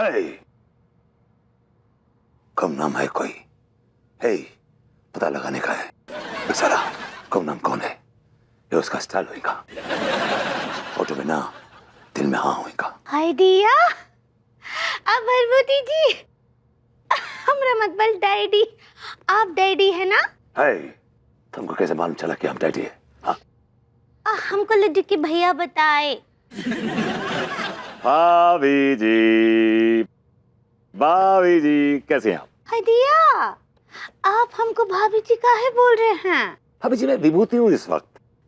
है कम नाम है कोई है पता लगाने का है सारा कम नाम कौन है ये उसका स्टाइल होगा फोटो में ना दिल में हाँ होगा आइडिया अब भरभूति जी हमरा मत बोल डैडी आप डैडी है ना है तुमको कैसे मालूम चला कि हम डैडी है हाँ हमको लड्डू के भैया बताए भाभी जी कैसे हैं आप आइडिया आप हमको भाभी जी काहे बोल रहे हैं भाभी जी मैं विभूति हूँ इस वक्त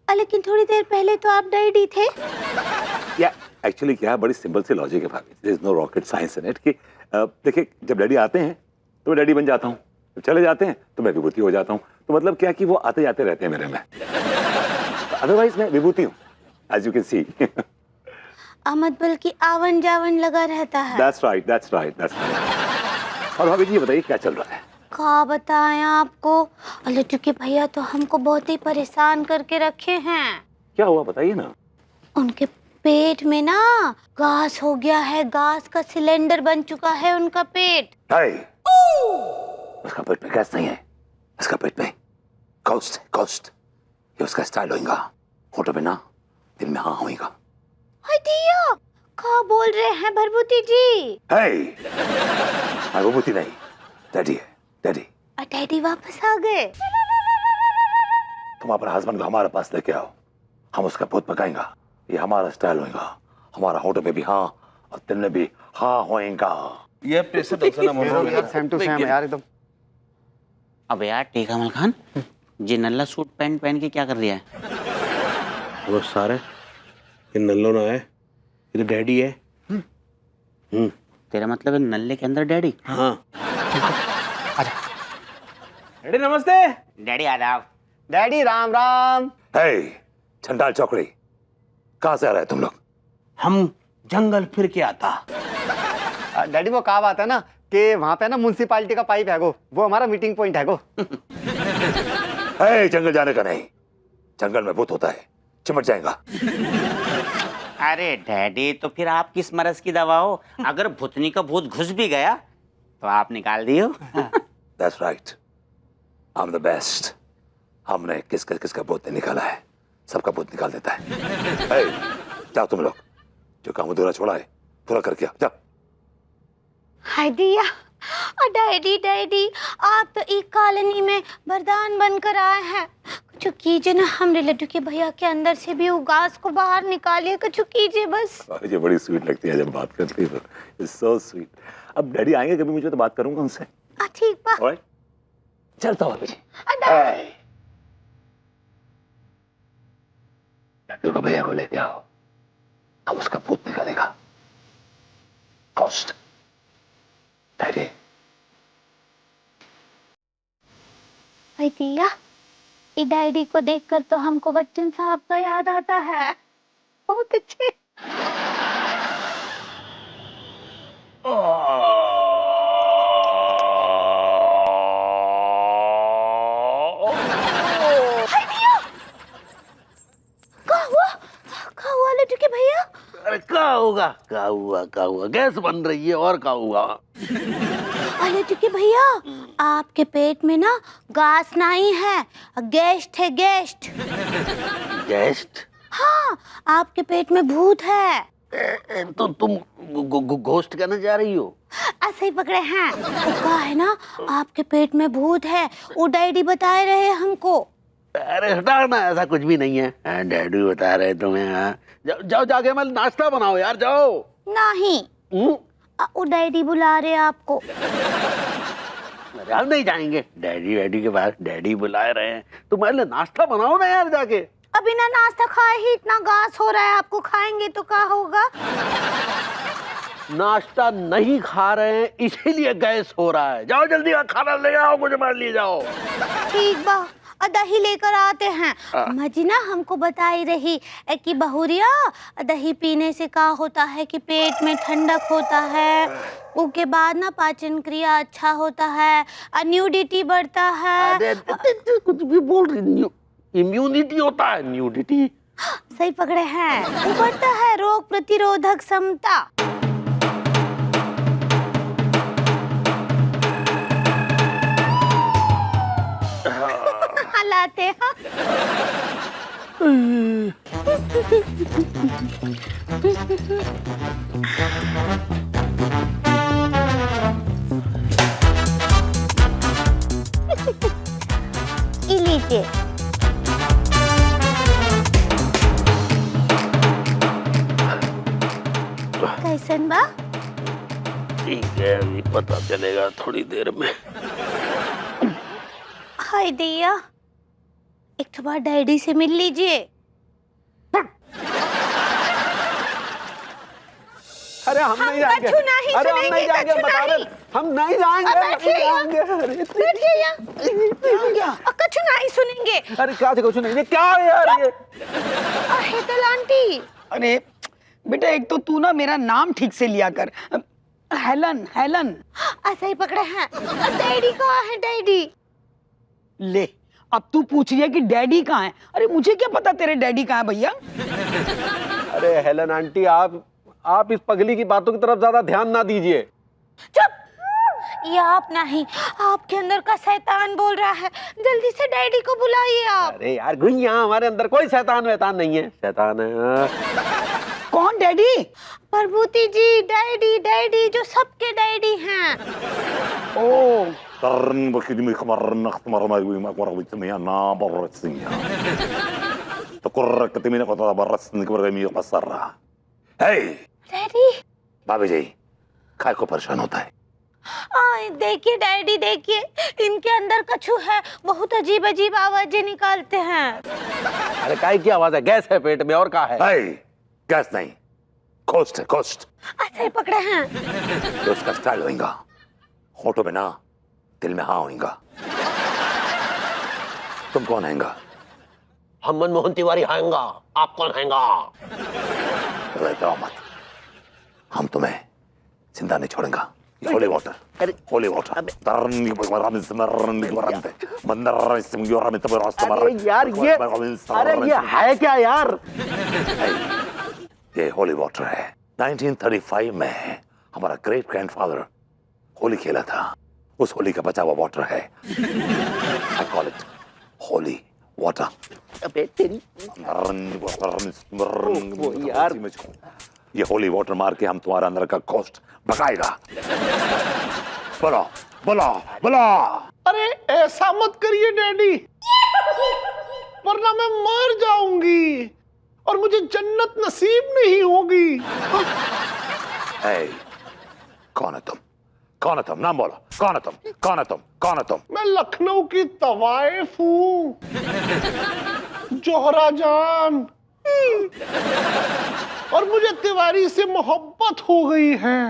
लेकिन थोड़ी देर पहले तो आप डैडी थे या एक्चुअली क्या है बड़ी सिंपल सी लॉजिक है भाभी there is no rocket science in it कि देखिए जब डैडी आते हैं तो मैं डैडी बन जाता हूँ जब चले जाते हैं तो मैं विभूति हो जाता हूँ तो मतलब क्या कि वो आते जाते रहते हैं मेरे में अदरवाइज मैं विभूति हूँ as you can see Ahmad बल की आवन जावन लगा रहता है दैट्स राइट और भाभी जी बताइए क्या चल रहा है क्या बताएं आपको लड्डू के भैया तो हमको बहुत ही परेशान करके रखे हैं क्या हुआ बताइए ना उनके पेट में ना गैस हो गया है गैस का सिलेंडर बन चुका है उनका पेट उसका पेट में गैस नहीं है उसका पेट में कोस्ट ये उसका स्टाइल होगा फोटो में ना दिल में हाँ होगा आइडिया क्या बोल रहे हैं भरभूति जी मैं विभूति नहीं डैडी है डैडी वापस आ गए तुम अपने हस्बैंड को हमारे पास लेके आओ हम उसका भूत पकाएंगा ये हमारा स्टाइल होगा हमारा होटल पे भी हाँ और दिल में भी हाँ होएगा ये प्रेशर यार सेम टू सेम यार एकदम। अब यार टेक अमल खान ये नल्ला सूट पैंट पहन के क्या कर रही है वो सारे ये नल्लो ना है ये तो डैडी है तेरा मतलब है नल्ले के अंदर डैडी हाँ डैडी नमस्ते डैडी आदाब डैडी राम राम। चंडाल चौकड़ी कहाँ से आ रहे तुम लोग हम जंगल फिर के आता डैडी वो कहा बात है ना कि वहाँ पे ना म्युनिसिपालिटी का पाइप है वो हमारा मीटिंग पॉइंट है जंगल जाने का नहीं जंगल में भूत होता है चिमट जाएगा अरे डैडी तो फिर आप किस मरज की दवा हो अगर भूतनी का भूत घुस भी गया तो आप निकाल दियो That's right. I'm the best. हमने किसका भूत नहीं निकाला है सबका भूत निकाल देता है जाओ तुम लोग जो काम अधूरा छोड़ा है पूरा करके आओ जाओ आइडिया डैडी आप तो एक कॉलोनी में वरदान बनकर आए हैं कुछ कीजिए ना हमरे लड्डू के भैया के अंदर से भी उगास को बाहर निकालिए कुछ कीजिए बस मुझे बड़ी स्वीट लगती है जब बात करती है इट्स सो स्वीट अब डैडी आएंगे कभी मुझे तो बात करूंगा उनसे ठीक बा ऑलराइट चलता हूँ अभी लड्डू का भैया को लेके आओ हम उसका भूत निकालेगा कॉस्ट डैडी आइडिया ये डैडी को देखकर तो हमको बच्चन साहब का याद आता है बहुत अच्छे लड्डू के भैया अरे क्या हुआ गैस बन रही है और क्या हुआ लड्डू के भैया आपके पेट में ना गैस नहीं है गेस्ट है गेस्ट हाँ आपके पेट में भूत है तो तुम घोस्ट करने जा रही हो ऐसे ही पकड़े हैं वो कहा है ना आपके पेट में भूत है वो डैडी बता रहे हैं हमको अरे हटा ना ऐसा कुछ भी नहीं है डैडी बता रहे तुम्हें जाओ जाके मैं नाश्ता बनाओ यार जाओ नहीं वो डैडी बुला रहे आपको हम नहीं जाएंगे डैडी के पास डैडी बुला रहे हैं तो पहले नाश्ता बनाओ ना यार जाके अभी ना नाश्ता खाए ही इतना गैस हो रहा है आपको खाएंगे तो क्या होगा नाश्ता नहीं खा रहे हैं इसीलिए गैस हो रहा है जाओ जल्दी खाना ले आओ मुझे मार लिए जाओ ठीक बा दही लेकर आते हैं मजीना हमको बताई रही कि बहुरिया दही पीने से क्या होता है कि पेट में ठंडक होता है उसके बाद ना पाचन क्रिया अच्छा होता है न्यूडिटी बढ़ता है कुछ भी बोल रही इम्यूनिटी होता है न्यूडिटी सही पकड़े हैं वो बढ़ता है रोग प्रतिरोधक क्षमता आते हाँ। ये लीजिए। कैसन बा? ठीक है, अभी पता चलेगा थोड़ी देर में। हाय दिया, एक तो बार डैडी से मिल लीजिए। अरे हम नहीं जाएंगे। कछु नहीं अरे हम सुनेंगे, नहीं जाएंगे, कछु बता रहे नहीं। हम नहीं जाएंगे, अब नहीं बैठिए यहाँ। जाएंगे। अरे बैठिए यहाँ। क्या? कछु नहीं सुनेंगे। अरे क्या देखो सुनिए, ये क्या है यार ये? हेतल आंटी। अरे बेटा, एक तो तू ना मेरा नाम ठीक से लिया कर। Helen, Helen. ऐसा ही पकड़े हैं। डैडी कहाँ है डैडी? ले, अब तू पूछ रही है कि डैडी कहाँ है। अरे मुझे क्या पता तेरे डैडी कहाँ है भैया। अरे हेलन आंटी, आप इस पगली की बातों की तरफ ज्यादा ध्यान ना दीजिए। चुप। ये आप नहीं, आपके अंदर का शैतान बोल रहा है। जल्दी से डैडी को बुलाइए आप। अरे यार गुइया, हमारे अंदर कोई शैतान वैतान नहीं है। शैतान है। कौन डैडी? प्रभुति जी, डैडी डैडी जो सबके डैडी हैं। ओ, Karn bakidimi kamaran nakhtmar magwi makwarabit miya na barasiya. Takur katimina ko ta barasin ko rami pasara. Hey, daddy. भाभी जी, काय को परेशान होता है? देखिए डैडी, देखिए इनके अंदर कछु है। बहुत अजीब अजीब आवाजें निकालते हैं। अरे काय की आवाज है? गैस है पेट में और क्या है? Hey, गैस नहीं, कोस्ट है कोस्ट। ऐसे ही पकड़े हैं। ये उसका स्टाइल होगा। होठों में ना, दिल में हाँ होगा। तुम कौन हैंगा? हम मनमोहन तिवारी आएंगा। आप कौन हैंगा? रहता मत, हम तुम्हें जिंदा नहीं छोड़ेंगे। होली वाटर, अरे होली वाटर। अरे यार ये है क्या यार? ये होली वाटर है। 1935 में हमारा ग्रेट ग्रैंडफादर होली खेला था। उस होली का बचा हुआ वाटर है। I call it holy water. अबे तेरी यार, ये होली वाटर मार के हम तुम्हारा अंदर का कोस्ट भगाएगा। बोलो बोलो बोलो। अरे ऐसा मत करिए डैडी, वरना मैं मर जाऊंगी और मुझे जन्नत नसीब नहीं होगी। Hey, कौन है तुम? कौन है तुम? नाम बोलो। कौन है तुम? कौन है तुम? कौन है तुम? मैं लखनऊ की तवाइफ हूँ, जोहरा जान। और मुझे तिवारी से मोहब्बत हो गई है,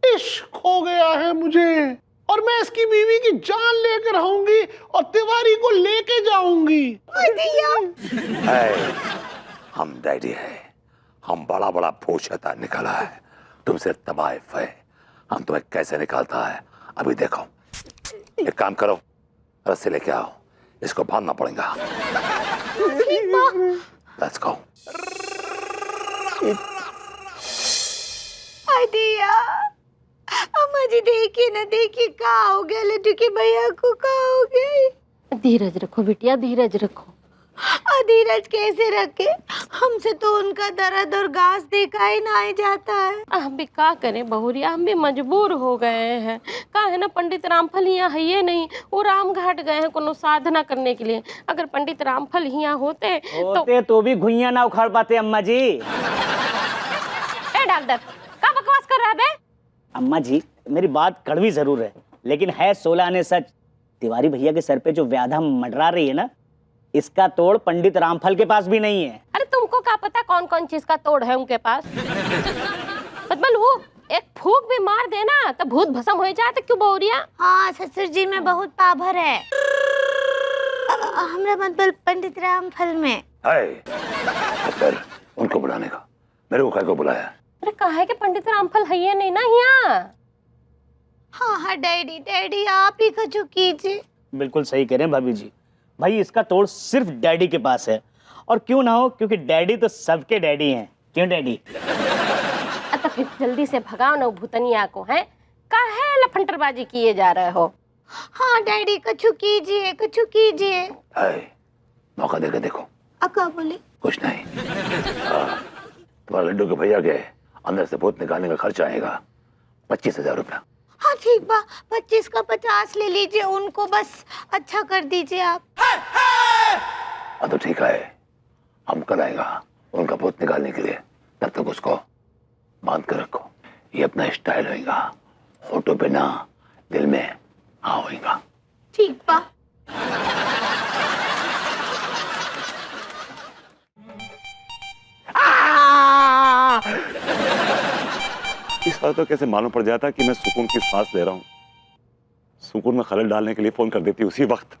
इश्क हो गया है मुझे, और मैं इसकी बीवी की जान लेकर रहूंगी और तिवारी को लेके जाऊंगी। Hey, हम डैडी है। हम बड़ा बड़ा भूषता निकाला है। तुम सिर्फ तबाइफ है। हम तुम्हें कैसे निकालता है अभी देखो। एक काम करो, रस्सी लेके आओ, इसको बांधना पड़ेगा। Let's go. दिया, अम्मा जी देखिए ना, देखिए क्या हो गया लड्डू के भैया को, क्या हो गया। धीरज रखो बिटिया, धीरज रखो। धीरज कैसे रखे? हमसे तो उनका दर्द और घास देखा ही ना जाता है। हम भी का करें बहुरिया, हम भी मजबूर हो गए हैं। का है ना, पंडित रामफल यहाँ है ये नहीं, वो राम घाट गए हैं कोनो साधना करने के लिए। अगर पंडित रामफल यहाँ होते तो भी घुइयां ना उखाड़ पाते अम्मा जी। ए डॉक्टर, का बकवास कर रहा है बे? अम्मा जी, मेरी बात कड़वी जरूर है, लेकिन है 16 आने सच। तिवारी भैया के सर पे जो व्याधा मंडरा रही है ना, इसका तोड़ पंडित रामफल के पास भी नहीं है। अरे तुमको क्या पता कौन कौन चीज का तोड़ है उनके पास? मतलब वो एक फूक भी मार देना तो भूत भस्म हो जाते। क्यों बहुरिया? हाँ ससुर जी में बहुत पावर है। हमरा मतलब पंडित रामफल में। फिर उनको बुलाने का मेरे को काय को बुलाया? अरे कहा है कि पंडित रामफल है ये नहीं ना यहाँ। हाँ हाँ डैडी, डैडी आप ही कुछ कीजिए। बिल्कुल सही कह रहे हैं भाभी जी। भाई इसका तोड़ सिर्फ डैडी के पास है, और क्यों ना हो, क्योंकि डैडी तो सबके डैडी हैं। क्यों डैडी? तो फिर जल्दी से भगाओ ना भूतनिया को। है काहे लफंटरबाजी किए जा रहे हो? हाँ डैडी कुछ कीजिए, कुछ कीजिए। मौका देकर देखो। अक्का बोले कुछ नहीं, तुम्हारे लड्डू के भैया के अंदर से भूत निकालने का खर्चा आएगा 25,000 रुपया। हाँ ठीक बा, 25 का 50 ले लीजिए, उनको बस अच्छा कर दीजिए आप। हाँ तो ठीक है, हम कल आएगा उनका भूत निकालने के लिए, तब तक उसको बांध कर रखो। ये अपना स्टाइल होगा, होठों पे ना दिल में हाँ होगा। ठीक बा। इस बार तो कैसे मालूम पड़ जाता कि मैं सुकून की सांस ले रहा हूँ। सुकून में खलल डालने के लिए फोन कर देती उसी वक्त।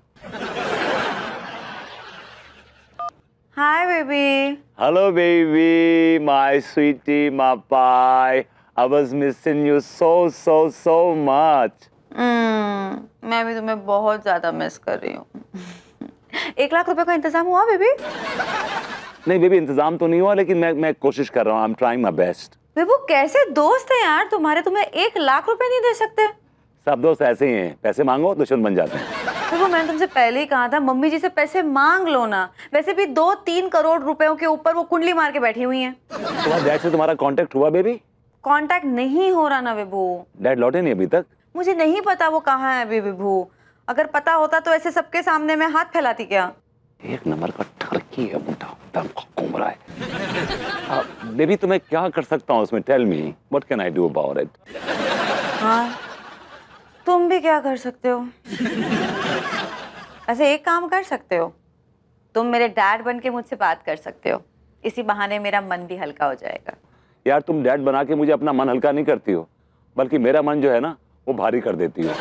Hi baby. Hello baby, my sweetie, my pie, I was missing you so much। मैं भी तुम्हें बहुत ज्यादा मिस कर रही हूँ। 1 लाख रुपए का इंतजाम हुआ बेबी? नहीं बेबी, इंतजाम तो नहीं हुआ, लेकिन मैं कोशिश कर रहा हूँ। I am trying my best. बेबू कैसे दोस्त हैं यार तुम्हारे, तुम्हें 1 लाख रुपए नहीं दे सकते? सब दोस्त ऐसे ही हैं, पैसे मांगो दुश्मन बन जाते हैं। देखो मैंने तुमसे पहले ही कहा था मम्मी जी से पैसे मांग लो ना। वैसे भी 2-3 करोड़ रुपयों के ऊपर वो कुंडली मार के बैठी हुई हैं। तुम्हारे डैड से तुम्हारा कांटेक्ट हुआ बेबी? कांटेक्ट नहीं हो रहा ना बेबू। डैड लौटे नहीं अभी तक? मुझे नहीं पता वो कहाँ है अभी बेबू। अगर पता होता तो ऐसे सबके सामने मैं हाथ फैलाती क्या? एक नंबर का ठरकी है मुंडा, दम घूम रहा है। बेबी तुम्हें क्या कर सकता हूँ उसमें? Tell me what can I do about it? हाँ तुम भी क्या कर सकते हो? ऐसे एक काम कर सकते हो, तुम मेरे डैड बन के मुझसे बात कर सकते हो। इसी बहाने मेरा मन भी हल्का हो जाएगा। यार तुम डैड बना के मुझे अपना मन हल्का नहीं करती हो, बल्कि मेरा मन जो है ना वो भारी कर देती हो।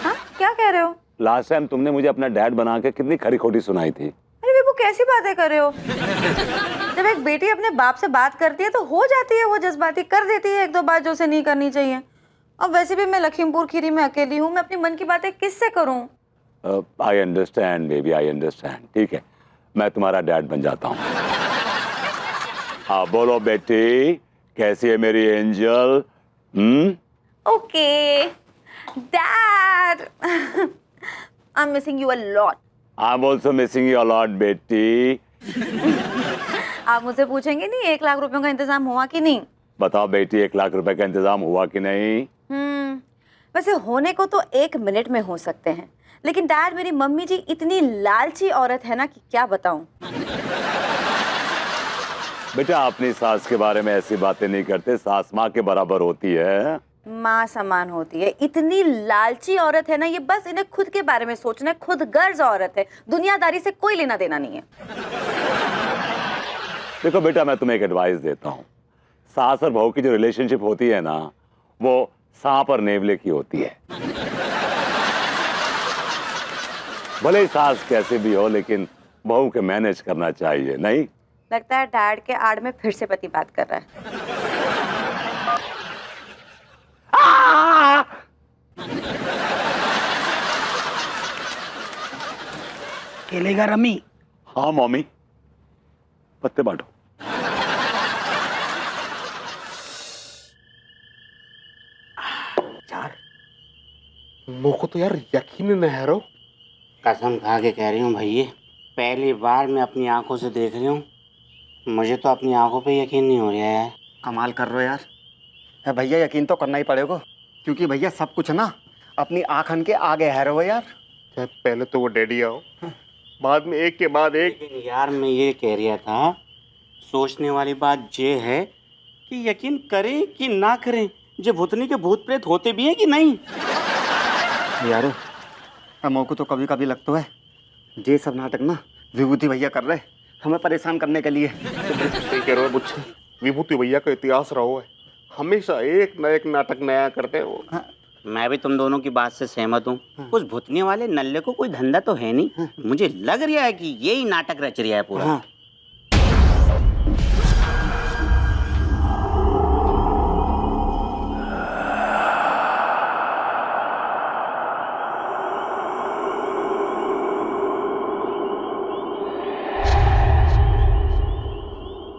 हाँ क्या कह रहे हो? लास्ट टाइम तुमने मुझे अपना डैड बना के कितनी खरी खोटी सुनाई थी। अरे बेबू कैसी बातें कर रहे हो? जब एक बेटी अपने बाप से बात करती है तो हो जाती है वो जज्बाती, कर देती है 1-2 बात जो उसे नहीं करनी चाहिए। अब वैसे भी मैं लखीमपुर खीरी में अकेली हूँ, मैं अपनी मन की बातें किससे करूँ? I understand baby, I understand. ठीक है, मैं तुम्हारा डैड बन जाता हूँ। हाँ बोलो बेटी, कैसी है मेरी angel? Okay dad, I am missing you a lot. I am also missing you a lot बेटी। आप मुझसे पूछेंगे नहीं 1 लाख रुपयों का इंतजाम हुआ कि नहीं? बताओ बेटी, 1 लाख रुपए का इंतजाम हुआ कि नहीं? वैसे होने को तो 1 मिनट में हो सकते हैं, लेकिन डैड मेरी मम्मी जी इतनी लालची औरत है ना कि क्या बताऊं। बेटा अपनी सास के बारे में ऐसी बातें नहीं करते, सास माँ के बराबर होती है। माँ समान होती है। इतनी लालची औरत है ना ये, बस इन्हें खुद के बारे में सोचना है। खुद गर्ज औरत है, दुनियादारी से कोई लेना देना नहीं है। देखो बेटा, मैं तुम्हें एक एडवाइस देता हूँ। सास और बहू की जो रिलेशनशिप होती है ना, वो सांप और नेवले की होती है। भले ही सास कैसे भी हो, लेकिन बहू के मैनेज करना चाहिए। नहीं लगता है डैड के आड़ में फिर से पति बात कर रहा है। खेलेगा रमी? हाँ मम्मी, पत्ते बांटो। यार मेरे को तो यार यकीन नहीं है। कसम खा के कह रही हूँ भैया, पहली बार मैं अपनी आंखों से देख रही हूँ। मुझे तो अपनी आंखों पे यकीन नहीं हो रहा है। कमाल कर रहे हो यार। भैया यकीन तो करना ही पड़ेगा, क्योंकि भैया सब कुछ ना अपनी आँखन के आगे है रहो यार। पहले तो वो डैडी आओ, बाद में एक के बाद एक। लेकिन यार मैं ये कह रहा था, सोचने वाली बात ये है कि यकीन करें कि ना करें, जो भूतनी के भूत प्रेत होते भी हैं कि नहीं? यार हमको को तो कभी कभी लगता है ये सब नाटक ना विभूति भैया कर रहे हमें परेशान करने के लिए। सही कह रहे हो बुच्चे, विभूति भैया का इतिहास रहो है, हमेशा एक न एक नाटक नया करते हैं वो। मैं भी तुम दोनों की बात से सहमत हूँ। उस भूतनी वाले नल्ले को कोई धंधा तो है नहीं। मुझे लग रहा है कि यही नाटक रच रहा है पूरा।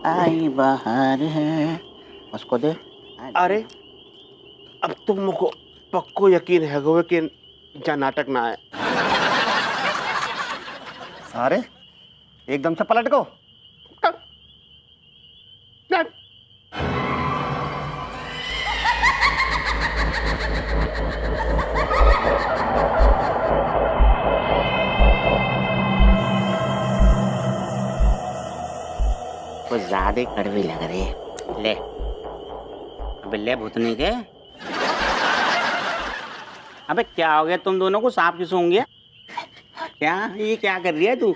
आई बाहर है, उसको दे। अरे अब तुमको पक्को यकीन है कि जा नाटक ना है। सारे एकदम से पलट को। कुछ ज्यादा कड़वी लग रही है। ले अबे ले भूतनी के। अबे क्या हो गया तुम दोनों को? सांप की सूंघ गया क्या? ये क्या कर रही है तू?